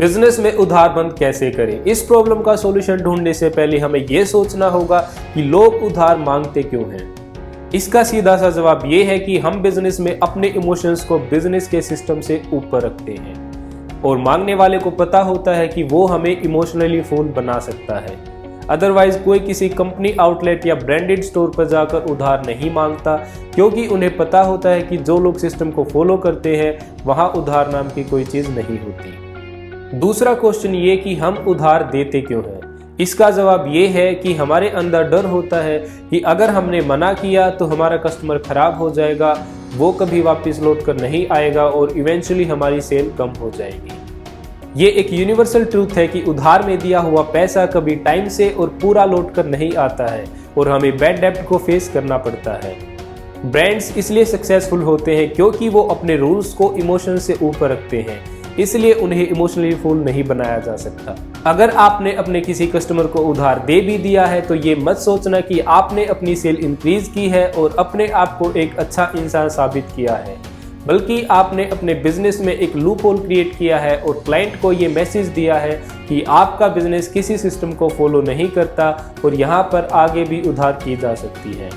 Business में उधार बंद कैसे करें? इस प्रॉब्लम का सॉल्यूशन ढूंढने से पहले हमें यह सोचना होगा कि लोग उधार मांगते क्यों हैं। इसका सीधा सा जवाब यह है कि हम बिजनेस में अपने इमोशंस को बिजनेस के सिस्टम से ऊपर रखते हैं और मांगने वाले को पता होता है कि वो हमें इमोशनली फुल बना सकता है। अदरवाइज कोई किसी कंपनी आउटलेट या ब्रांडेड स्टोर पर जाकर उधार नहीं मांगता, क्योंकि उन्हें पता होता है कि जो लोग सिस्टम को फॉलो करते हैं वहां उधार नाम की कोई चीज नहीं होती। दूसरा क्वेश्चन ये कि हम उधार देते क्यों हैं? इसका जवाब ये है कि हमारे अंदर डर होता है कि अगर हमने मना किया तो हमारा कस्टमर खराब हो जाएगा, वो कभी वापस लौट कर नहीं आएगा और इवेंचुअली हमारी सेल कम हो जाएगी। ये एक यूनिवर्सल ट्रूथ है कि उधार में दिया हुआ पैसा कभी टाइम से और पूरा लौट कर नहीं आता है और हमें बैड डेब्ट को फेस करना पड़ता है। ब्रांड्स इसलिए सक्सेसफुल होते हैं क्योंकि वो अपने रूल्स को इमोशन से ऊपर रखते हैं, इसलिए उन्हें इमोशनली फुल नहीं बनाया जा सकता। अगर आपने अपने किसी कस्टमर को उधार दे भी दिया है तो ये मत सोचना कि आपने अपनी सेल इंक्रीज की है और अपने आप को एक अच्छा इंसान साबित किया है, बल्कि आपने अपने बिजनेस में एक लूप होल क्रिएट किया है और क्लाइंट को ये मैसेज दिया है कि आपका बिजनेस किसी सिस्टम को फॉलो नहीं करता और यहाँ पर आगे भी उधार की जा सकती है।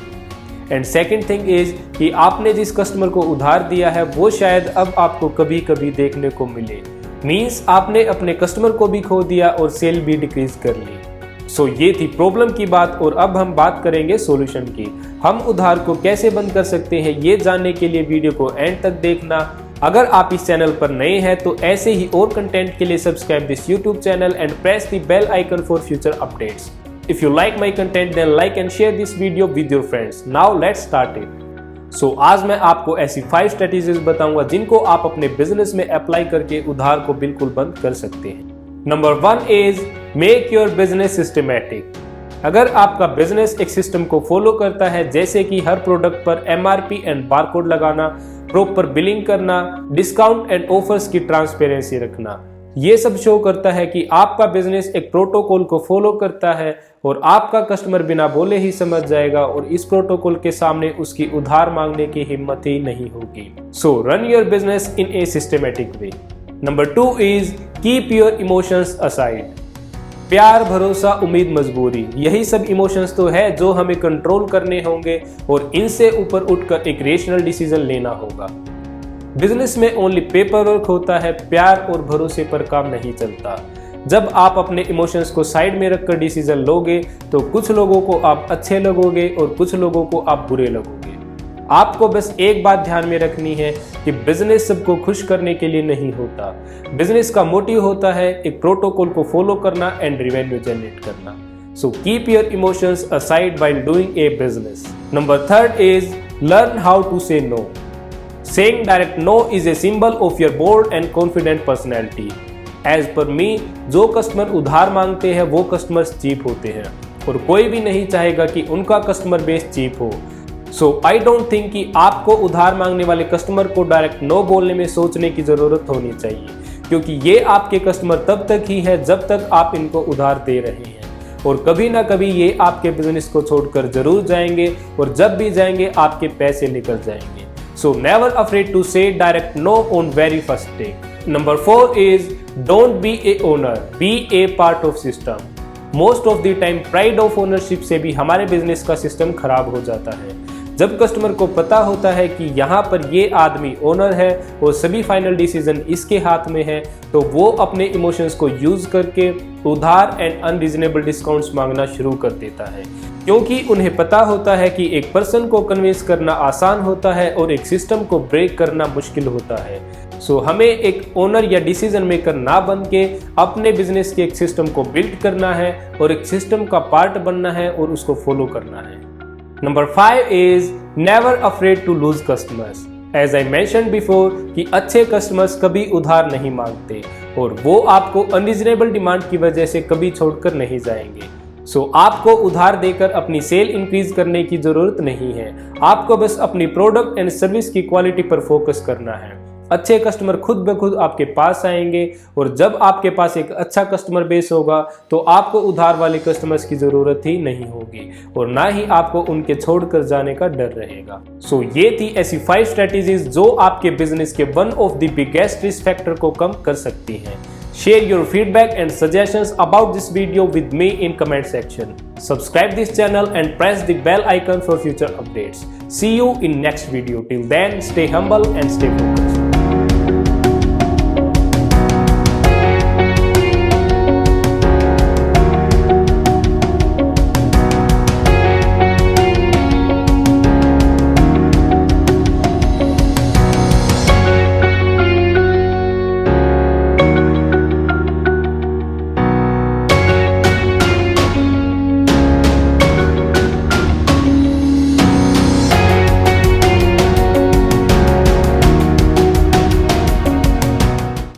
एंड सेकेंड थिंग इज कि आपने जिस कस्टमर को उधार दिया है वो शायद अब आपको कभी कभी देखने को मिले। मीन्स आपने अपने कस्टमर को भी खो दिया और सेल भी डिक्रीज कर ली। सो ये थी प्रॉब्लम की बात और अब हम बात करेंगे सॉल्यूशन की। हम उधार को कैसे बंद कर सकते हैं ये जानने के लिए वीडियो को एंड तक देखना। अगर आप इस चैनल पर नए हैं तो ऐसे ही और कंटेंट के लिए subscribe this YouTube channel and press the bell icon for future updates. If you like my content then like and share this video with your friends. Now let's start it. So आज मैं आपको ऐसी 5 strategies बताऊंगा जिनको आप अपने business में apply करके उधार को बिल्कुल बंद कर सकते हैं। Number 1 is make your business systematic. अगर आपका बिजनेस एक सिस्टम को फॉलो करता है, जैसे कि हर प्रोडक्ट पर MRP एंड बारकोड लगाना, प्रॉपर बिलिंग करना, डिस्काउंट एंड ऑफर्स की ट्रांसपेरेंसी रखना, ये सब शो करता है कि आपका बिजनेस एक प्रोटोकॉल को फॉलो करता है और आपका कस्टमर बिना बोले ही समझ जाएगा और इस प्रोटोकॉल के सामने उसकी उधार मांगने की हिम्मत ही नहीं होगी। So run your business in a systematic way. Number 2 is keep your emotions aside. प्यार, भरोसा, उम्मीद, मजबूरी, यही सब इमोशंस तो है जो हमें कंट्रोल करने होंगे और इनसे ऊपर उठकर एक रेशनल डिसीजन लेना होगा। बिजनेस में ओनली पेपर वर्क होता है, प्यार और भरोसे पर काम नहीं चलता। जब आप अपने इमोशंस को साइड में रखकर डिसीजन लोगे तो कुछ लोगों को आप अच्छे लगोगे और कुछ लोगों को आप बुरे लगोगे। आपको बस एक बात ध्यान में रखनी है कि बिजनेस सबको खुश करने के लिए नहीं होता। बिजनेस का मोटिव होता है एक प्रोटोकॉल को फॉलो करना एंड रेवेन्यू जनरेट करना। So keep your emotions aside while doing a business. Number 3 is learn how to say no. Saying direct no is a symbol of your bold and confident personality. As per me, जो customer उधार मांगते हैं वो customers cheap होते हैं और कोई भी नहीं चाहेगा कि उनका कस्टमर बेस चीप हो। सो आई डोंट थिंक कि आपको उधार मांगने वाले कस्टमर को डायरेक्ट नो बोलने में सोचने की जरूरत होनी चाहिए, क्योंकि ये आपके कस्टमर तब तक ही है जब तक आप इनको उधार दे रहे हैं और कभी ना कभी ये आपके बिजनेस को छोड़कर जरूर जाएंगे और जब भी जाएंगे आपके पैसे निकल जाएंगे। So never afraid to say direct no on very first take. Number 4 is don't be a owner, be a part of system. Most of the time pride of ownership से भी हमारे बिजनेस का सिस्टम खराब हो जाता है। जब customer को पता होता है कि यहाँ पर ये आदमी ओनर है और सभी फाइनल डिसीजन इसके हाथ में है, तो वो अपने इमोशंस को यूज करके उधार एंड अनरीजनेबल डिस्काउंट्स मांगना शुरू कर देता है, क्योंकि उन्हें पता होता है कि एक पर्सन को कन्विंस करना आसान होता है और एक सिस्टम को ब्रेक करना मुश्किल होता है। सो हमें एक ओनर या डिसीजन मेकर ना बन के अपने बिजनेस के एक सिस्टम को बिल्ड करना है और एक सिस्टम का पार्ट बनना है और उसको फॉलो करना है। Number 5 is never afraid to lose customers. As I mention before कि अच्छे कस्टमर्स कभी उधार नहीं मांगते और वो आपको अनरीजनेबल डिमांड की वजह से कभी छोड़कर नहीं जाएंगे। सो आपको उधार देकर अपनी सेल इंक्रीज करने की जरूरत नहीं है। आपको बस अपनी प्रोडक्ट एंड सर्विस की क्वालिटी पर फोकस करना है। अच्छे कस्टमर खुद ब खुद आपके पास आएंगे और जब आपके पास एक अच्छा कस्टमर बेस होगा तो आपको उधार वाले कस्टमर्स की जरूरत ही नहीं होगी और ना ही आपको उनके छोड़कर जाने का डर रहेगा। सो ये थी ऐसी 5 स्ट्रेटेजीज जो आपके बिजनेस के one of the biggest risk factor को कम कर सकती हैं। Share your feedback and suggestions about this video with me in comment section. Subscribe this channel and press the bell icon for future updates. See you in next video. Till then, stay humble and stay focused.